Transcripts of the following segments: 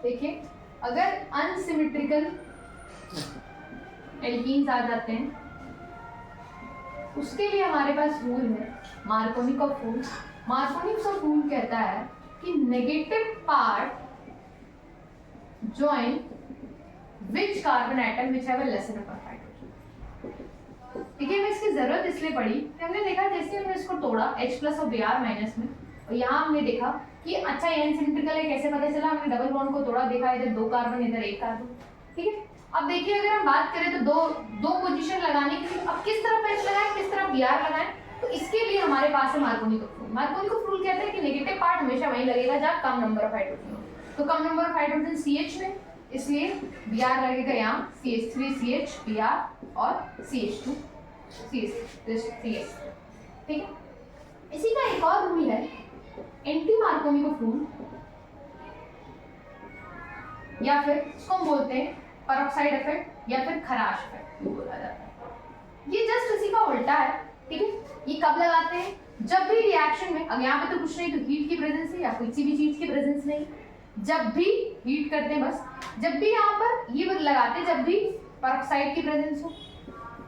देखिए अगर unsymmetrical alkenes आ जाते हैं उसके लिए हमारे पास रूल है मार्कोनिकॉफ रूल। मार्कोनिकॉफ रूल कहता है कि negative part join which carbon atom which have a lesser number of hydrogen। ठीक है, मैं इसकी जरूरत इसलिए पड़ी कि हमने देखा जैसे हमने इसको तोड़ा H+ और Br- में, और यहाँ हमने देखा कि अच्छा ये अनसिमेट्रिकल है, कैसे पता चला? हमने डबल बॉन्ड को तोड़ा, देखा इधर 2 कार्बन इधर 1 कार्बन। ठीक है, अब देखिए अगर हम बात करें तो दो पोजीशन लगाने के लिए अब किस तरफ H लगाएं, किस तरफ Br लगाएं, तो इसके लिए हमारे पास है मार्कोनिकॉफ रूल। मार्कोनिकॉफ रूल कहता है कि नेगेटिव पार्ट हमेशा वहीं लगेगा जहाँ कम नंबर ऑफ हाइड्रोजन हो। तो कम नंबर ऑफ हाइड्रोजन CH में, इसलिए Br लगेगा यहाँ, CH3CH Br और CH2 CH। ठीक है, इसी का एक और रूल है एंटी मार्कोनिकॉफ रूल, या फिर इसको हम बोलते हैं पेरोक्साइड इफेक्ट या फिर खराश इफेक्ट बोला जाता है। ये जस्ट इसी का उल्टा है। ठीक है, ये कब लगाते हैं? जब भी रिएक्शन में, अब यहाँ पे तो कुछ नहीं, तो हीट की प्रेजेंस है या किसी भी चीज की प्रेजेंस नहीं, जब भी हीट करते हैं बस, जब भी यहाँ पर ये लगाते हैं, जब भी पेरोक्साइड की प्रेजेंस हो,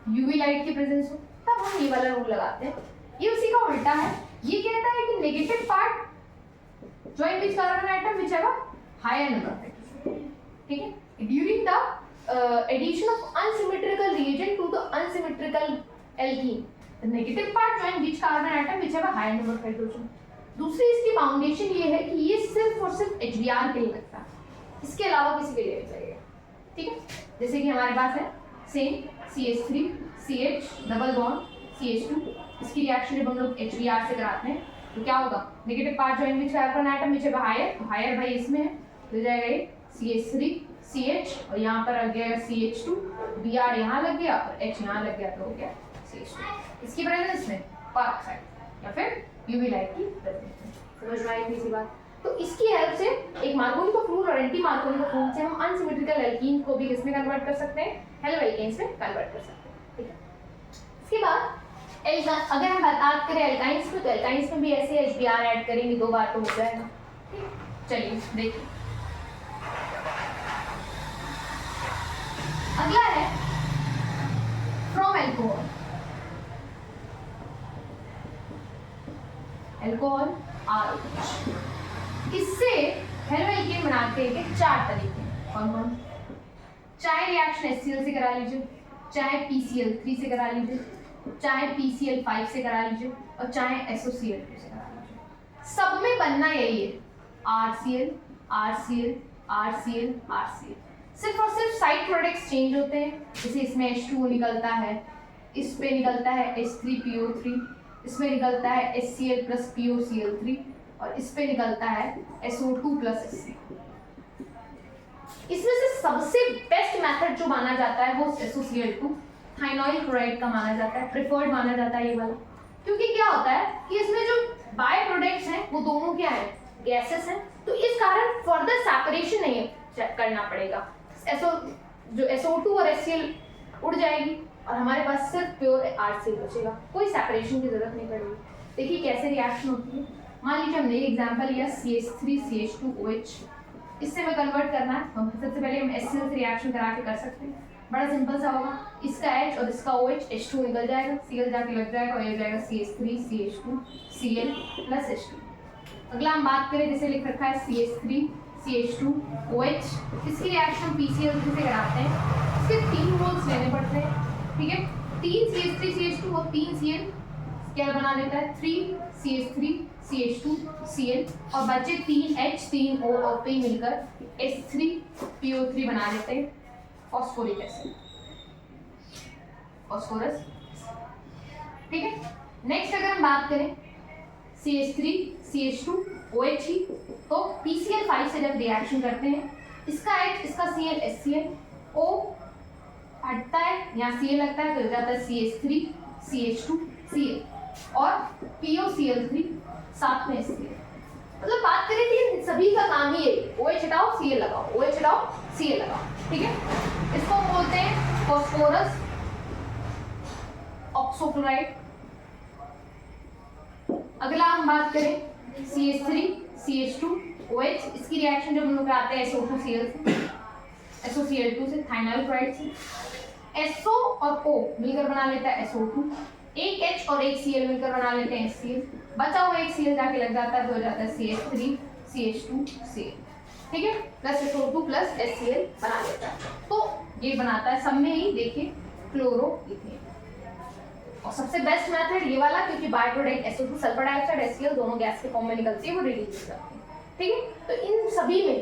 यूवी लाइट की प्रेजेंस हो, तब हम ये वाला रूल लगाते हैं। ये उसी का उल्टा है। ये कहता है कि negative part join which carbon atom which have a higher number of hydrogen. ठीक है, during the addition of unsymmetrical reagent to the unsymmetrical alkene, the negative part join which carbon atom which have a higher number of hydrogen. दूसरी इसकी foundation ये है कि ये सिर्फ और सिर्फ HBr के लिए लगता है, इसके अलावा किसी के लिए नहीं लगेगा। ठीक है, जैसे कि हमारे पास है same CH3 CH double bond CH2, इसकी रिएक्शन जब हम लोग HBr से कराते हैं तो क्या होगा? Negative part join which carbon atom which है हायर, तो हायर भाई इसमें है, तो हो जाएगा ये CH3 CH और यहाँ पर लग गया CH2, Br यहाँ लग गया और H यहाँ लग गया, तो हो गया CH2। इसकी प्रेजेंस में पेरोक्साइड या फिर यूवी लाइट की प्रेजेंस में। समझ में आई इसी बात? तो इसकी हेल्प से एक मार्कोनिकॉफ रूल और एंटी मार्कोनिकॉफ रूल से हम अनसिमेट्रिकल एल्कीन को भी किसमें कन्वर्ट कर सकते हैं? हेलो एल्केन्स में कन्वर्ट कर सकते हैं। ठीक है, इसके बाद अगर हम बात करें एल्काइंस में, तो एल्काइंस में भी ऐसे HBr ऐड करेंगे 2 बार तो हो जाएगा। चलिए देखिए, अगला है फ्रॉम एल्कोहल। एल्कोहल RH, इससे हेलो एल्केन बनाते हैं 4 तरीके। कौन? चाहे रिएक्शन HCl से करा लीजिए, चाहे PCl3 से करा लीजिए, चाहे PCl5 से करा लीजिए और चाहे SOCl2 से करा लीजिए। सब में बनना यही है RCl RCl RCl RCl। सिर्फ और सिर्फ साइड प्रोडक्ट्स चेंज होते हैं, जैसे इसमें H2 निकलता है, इस पे निकलता है H3PO3, इसमें निकलता है HCl प्लस POCl3 और इस पे निकलता है SO2 प्लस HCl। इसमें से सबसे बेस्ट मेथड जो माना जाता है वो SOCl2 थाइनॉइल क्लोराइड का माना जाता है, प्रेफर्ड माना जाता है ये वाला। क्योंकि क्या होता है कि इसमें जो बाय प्रोडक्ट्स हैं वो दोनों क्या है? गैसेस हैं, तो इस कारण फर्दर सेपरेशन नहीं करना पड़ेगा। जो SO2 और HCl उड़ जाएगी और हमारे पास सिर्फ प्योर RCl बचेगा, कोई सेपरेशन की जरूरत नहीं पड़ेगी। देखिए कैसे रिएक्शन होती है। मान लीजिए हमने एक एग्जांपल लिया CH3CH2OH, इससे में कन्वर्ट करना है, हम सबसे पहले हम HCl से रिएक्शन करा के कर सकते हैं। बड़ा सिंपल सा होगा, इसका H और इसका OH, H2 निकल जाएगा, Cl जाके लग जाएगा और ये जाएगा CH3CH2Cl प्लस H2। अगला हम बात करें, जैसे लिख रखा है CH3CH2OH, इसकी रिएक्शन PCl3 से कराते हैं। इसके 3 मोल्स लेने पड़ते हैं। ठीक है, 3 CH3CH2 और 3 Cl क्या बना देता है? 3 CH3CH2Cl और बचे 3 H 3 O और P मिलकर H3PO3 बना देते हैं फॉस्फोरिक एसिड, फॉस्फोरस। ठीक है, नेक्स्ट अगर हम बात करें CH3CH2OH ही, तो PCl5 से जब रिएक्शन करते हैं, इसका H इसका Cl HCl, O हटता है, यहाँ Cl लगता है तो हो जाता है CH3CH2Cl और POCl3 साथ में HCl। मतलब बात करें कि सभी का काम ही है, OH हटाओ Cl लगाओ, OH हटाओ Cl लगाओ। ठीक है, इसको हम बोलते हैं फॉस्फोरस ऑक्सोक्लोराइड। अगला हम बात करें CH3CH2 OH, इसकी रिएक्शन जब हम लोग कराते हैं SO2Cl से, SOCl2 से, थाइनाइल क्लोराइड से, SO और O मिलकर बना लेता है SO2, एक H और एक Cl मिलकर बना लेते हैं HCl, बचा हुआ एक Cl जाके लग जाता है तो हो जाता है CH3 CH2 Cl, ठीक है, प्लस SO2 प्लस HCl बना लेता है। तो ये बनाता है सब में ही देखिए क्लोरोइथेन। और सबसे बेस्ट मेथड ये वाला, क्योंकि by product SO2 sulphur dioxide HCl दोनों गैस के फॉर्म में निकलती है, वो रिलीज करते हैं, ठीक है। तो इन सभी में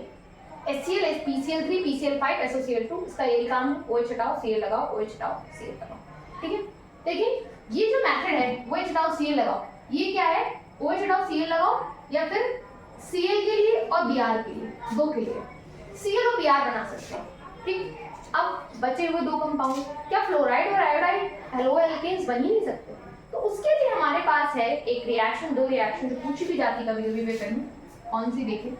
HCl, PCl3, PCl5, SOCl2, इसका यही काम है, OH हटाओ Cl लगाओ, OH हटाओ Cl लगाओ, ठीक है। लेकिन ये जो मेथड है OH हटाओ Cl लगाओ, ये क्या है, OH हटाओ Cl लगाओ या फिर Cl के लिए और Br के लिए, दो के लिए Cl और Br बना सकते हैं, ठीक। अब बचे हुए दो कंपाउंड, क्या फ्लोराइड और आयोडाइड हेलो एल्केन्स बन ही नहीं सकते? तो उसके लिए हमारे पास है एक रिएक्शन, दो रिएक्शन जो पूछी भी जाती है कभी-कभी पेपर में, कौन सी देखिए,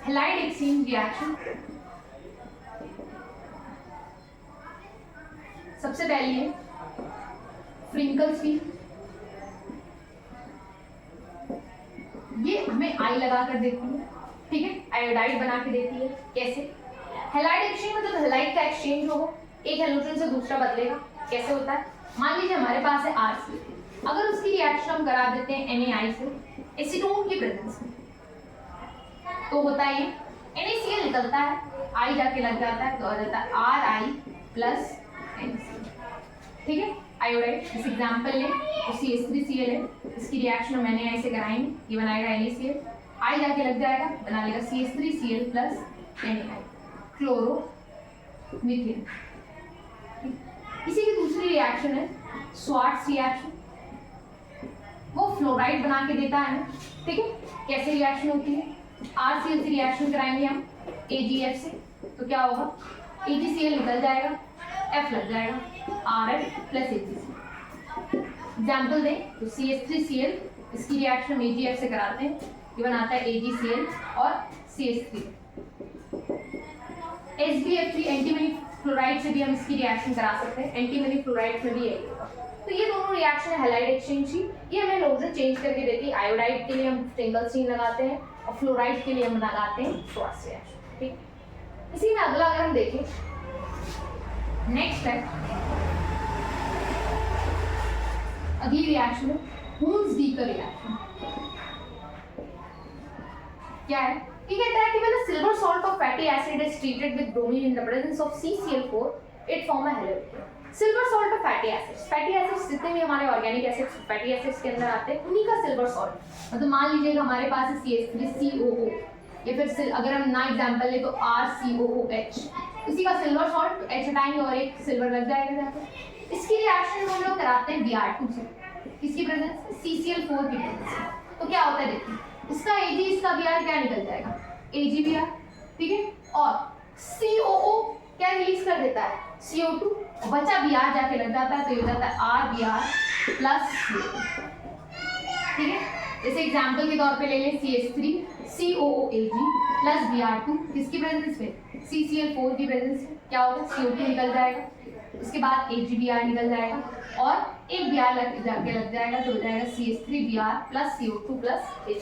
हैलाइड एक्सचेंज रिएक्शन। सबसे पहली है फ्रिंकल्स की, ये हमें आई लगा कर देती है, ठीक है, आयोडाइड बना के देती है। कैसे? हैलाइड एक्सचेंज मतलब हैलाइड का एक्सचेंज होगा, एक हैलोजन से दूसरा बदलेगा। कैसे होता है? मान लीजिए हमारे पास है RCl, अगर उसकी रिएक्शन हम करा देते हैं NaI से एसीटोन की प्रेजेंस में, तो होता है ये NaCl निकलता है, I जाके लग जाता है तो आ जाता है Ri प्लस NaCl, ठीक है। आयोडाइड, इस एग्जांपल ले तो CH3Cl है, इसकी रिएक्शन हम NaI से कराएंगे, ये बनाएगा NaCl, I जाके लग जाएगा, बना लेगा CH3Cl plus NaI, chloro methane. इसी की दूसरी रिएक्शन है स्वार्ट्ज रिएक्शन, वो फ्लोराइड बना के देता है, ठीक है। कैसे रिएक्शन होती है? RCl से रिएक्शन कराएंगे हम AgF से, तो क्या होगा, AgCl निकल जाएगा, F लग जाएगा, RF प्लस AgCl। एग्जाम्पल दें तो CH3Cl, इसकी रिएक्शन हम AgF से कराते हैं, ये बनाता है AgCl और CH3। SbF3 एंटीमनी फ्लोराइड से भी हम इसकी रिएक्शन करा सकते हैं, एंटीमनी फ्लोराइड में भी यही होगा। तो ये दोनों रिएक्शन है हैलाइड एक्सचेंज की, ये हमें लोजन चेंज करके देती है। आयोडाइड के लिए हम फ्रिंकल्स चेन लगाते हैं और फ्लोराइड के लिए हम लगाते हैं स्वार्ट्ज रिएक्शन, ठीक। इसी में अगला अगर हम देखें, नेक्स्ट है अगली रिएक्शन है हुन्स-डीकर रिएक्शन। क्या है? ये कहता है कि when a silver salt of fatty acid is treated with bromine in the presence of CCl4, it form a halogen. Silver salt of fatty acids, fatty acids जितने भी हमारे ऑर्गेनिक एसिड्स फैटी एसिड्स के अंदर आते हैं, उन्हीं का silver salt, मतलब मान लीजिएगा हमारे पास है CH3COO, या फिर अगर हम ना एग्जांपल ले तो RCOOH, इसी का सिल्वर सॉल्ट, H हटाएंगे और एक सिल्वर लग जाएगा जाकर। इसकी रिएक्शन हम लोग कराते हैं Br2 से, किसकी प्रेजेंस? CCl4 की प्रेजेंस। तो क्या होता है देखिए, इसका Ag इसका Br क्या निकल जाएगा, AgBr, ठीक है। और COO क्या रिलीज कर देता है, CO2, बचा Br जाके लग जाता है तो ये हो जाता है RBr प्लस CO2, ठीक है। जैसे एग्जांपल के तौर पे ले लें CH3COOAg प्लस Br2, किसकी प्रेजेंस में? CCl4 की प्रेजेंस में। क्या होगा, CO2 निकल जाएगा, उसके बाद AgBr निकल जाएगा और एक Br जाके लग जाएगा तो हो जाएगा CH3Br plus CO2 plus Ag।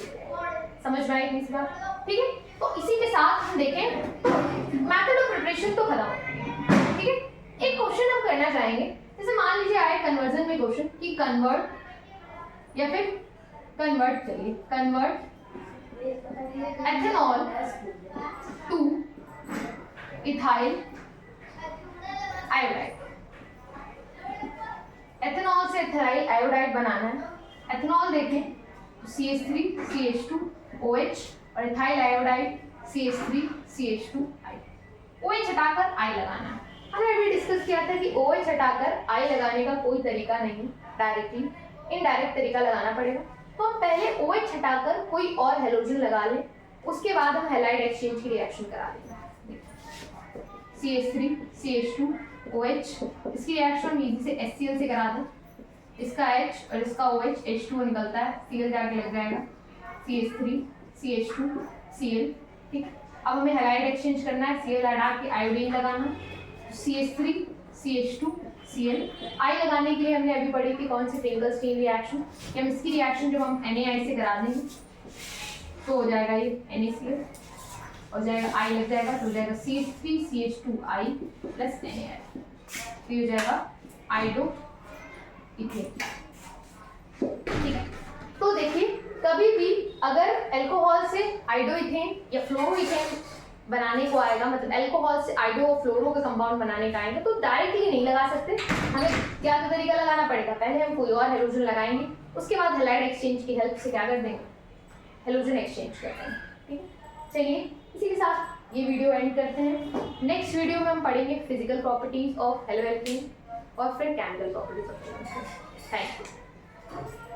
समझ में आई इस बात, ठीक है। तो इसी के साथ हम देखें मेथड ऑफ प्रिपरेशन तो खत्म, ठीक है। एक क्वेश्चन हम करना चाहेंगे, जैसे मान लीजिए आए कन्वर्जन में क्वेश्चन कि कन्वर्ट या फिर कन्वर्ट, चलिए convert ethanol two ethyl iodide. Ethanol से इथाइल आयोडाइड बनाना है। एथेनॉल देखें CH3 CH2 OH और ethyl iodide CH3 CH2 I, OH हटाकर I लगाना है। हमने अभी डिस्कस किया था कि OH हटाकर I लगाने का कोई तरीका नहीं, डायरेक्टली इनडायरेक्ट तरीका लगाना पड़ेगा। तो हम पहले OH हटाकर कोई और हैलोजन लगा लें, उसके बाद हम हैलाइड एक्सचेंज की रिएक्शन करा लेंगे। CH3 CH2 OH, इसकी रिएक्शन हम इजी से HCl से करा दें, इसका H और इसका OH H2O निकलता है, Cl जाके लग जाएगा CH3 CH2 Cl, ठीक। अब हमें हैलाइड एक्सचेंज करना है, Cl हटा के आयोडीन लगाना, CH3 CH2 Cl। I लगाने के लिए हमने अभी पढ़ी थी कौन सी ट्विंकल स्टीन रिएक्शन, हम इसकी रिएक्शन जब हम NaI से करा देंगे तो हो जाएगा ये NaCl, हो जाएगा I लग जाएगा तो हो जाएगा CH3CH2I प्लस NaI, तो ये हो जाएगा आइडो इथेन। ठीक है, तो देखिए कभी भी अगर अल्कोहल से आइडो इथेन या फ्लोरो इथेन बनाने को आएगा, मतलब अल्कोहल से आइडो और फ्लोरो का कंपाउंड बनाने का आएगा, तो डायरेक्टली नहीं लगा सकते, हमें क्या तो तरीका लगाना पड़ेगा, पहले हम कोई और हेलोजन लगाएंगे, उसके बाद हैलाइड एक्सचेंज की हेल्प से क्या कर देंगे, हेलोजन एक्सचेंज कर देंगे। ठीक है, चलिए इसी के साथ ये वीडियो एंड करते हैं। नेक्स्ट वीडियो में हम पढ़ेंगे फिजिकल प्रॉपर्टीज ऑफ हेलोएल्कीन और फिर chemical properties of haloalkane. Thank you.